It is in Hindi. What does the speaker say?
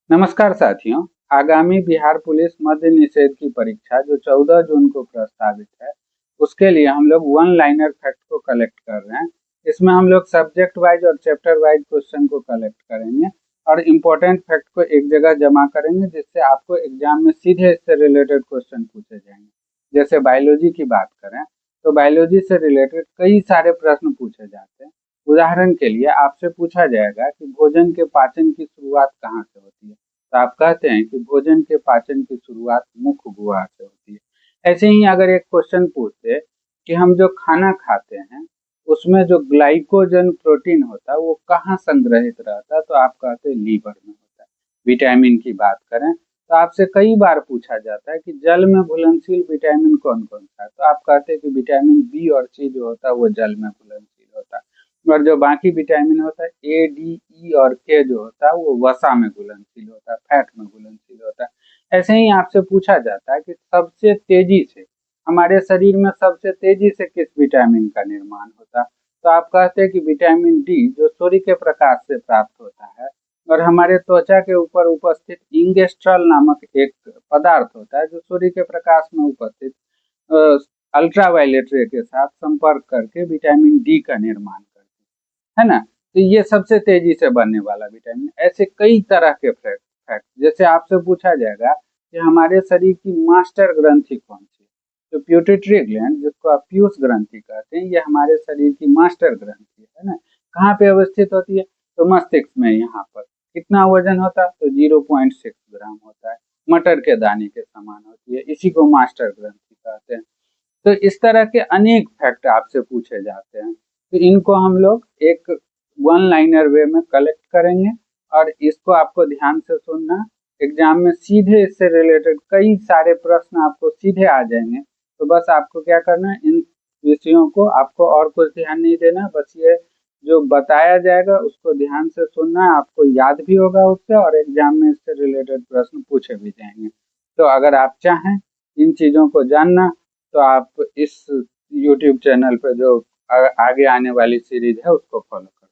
नमस्कार साथियों। आगामी बिहार पुलिस मद्य निषेध की परीक्षा जो 14 जून को प्रस्तावित है, उसके लिए हम लोग वन लाइनर फैक्ट को कलेक्ट कर रहे हैं। इसमें हम लोग सब्जेक्ट वाइज और चैप्टर वाइज क्वेश्चन को कलेक्ट करेंगे और इम्पोर्टेंट फैक्ट को एक जगह जमा करेंगे, जिससे आपको एग्जाम में सीधे इससे रिलेटेड क्वेश्चन पूछे जाएंगे। जैसे बायोलॉजी की बात करें तो बायोलॉजी से रिलेटेड कई सारे प्रश्न पूछे जाते हैं। उदाहरण के लिए आपसे पूछा जाएगा कि भोजन के पाचन की शुरुआत कहाँ से होती है, तो आप कहते हैं कि भोजन के पाचन की शुरुआत मुख गुहा से होती है। ऐसे ही अगर एक क्वेश्चन पूछते कि हम जो खाना खाते हैं उसमें जो ग्लाइकोजन प्रोटीन होता है वो कहाँ संग्रहित रहता है, तो आप कहते हैं लीवर में होता है। विटामिन की बात करें तो आपसे कई बार पूछा जाता है कि जल में घुलनशील विटामिन कौन कौन सा है, तो आप कहते हैं कि विटामिन बी और सी जो होता है वो जल में घुलनशील होता है। और जो बाकी विटामिन होता है ए डी ई और के जो होता है वो वसा में घुलनशील होता है, फैट में घुलनशील होता है। ऐसे ही आपसे पूछा जाता है कि सबसे तेजी से हमारे शरीर में सबसे तेजी से किस विटामिन का निर्माण होता है, तो आप कहते हैं कि विटामिन डी जो सूर्य के प्रकाश से प्राप्त होता है। और हमारे त्वचा के ऊपर उपस्थित इंगेस्ट्रॉल नामक एक पदार्थ होता है जो सूर्य के प्रकाश में उपस्थित अल्ट्रावायलेट रे के साथ संपर्क करके विटामिन डी का निर्माण करते है ना। तो ये सबसे तेजी से बनने वाला विटामिन। ऐसे कई तरह के फैक्ट जैसे आपसे पूछा जाएगा कि हमारे शरीर की मास्टर ग्रंथि कौन सी है, तो प्यूटिटरी ग्लैंड जिसको आप पीयूष ग्रंथि कहते हैं, ये हमारे शरीर की मास्टर ग्रंथि है ना। कहाँ पे अवस्थित होती है, तो मस्तिष्क में। यहाँ पर कितना वजन होता है, तो 0.6 ग्राम होता है। मटर के दाने के समान होती है, इसी को मास्टर ग्रंथि कहते हैं। तो इस तरह के अनेक फैक्ट आपसे पूछे जाते हैं, तो इनको हम लोग एक वन लाइनर वे में कलेक्ट करेंगे और इसको आपको ध्यान से सुनना। एग्जाम में सीधे इससे रिलेटेड कई सारे प्रश्न आपको सीधे आ जाएंगे। तो बस आपको क्या करना है, इन विषयों को आपको और कुछ ध्यान नहीं देना, बस ये जो बताया जाएगा उसको ध्यान से सुनना, आपको याद भी होगा उससे और एग्जाम में इससे रिलेटेड प्रश्न पूछे भी जाएंगे। तो अगर आप चाहें इन चीज़ों को जानना तो आप इस YouTube चैनल पे जो आगे आने वाली सीरीज है उसको फॉलो करें।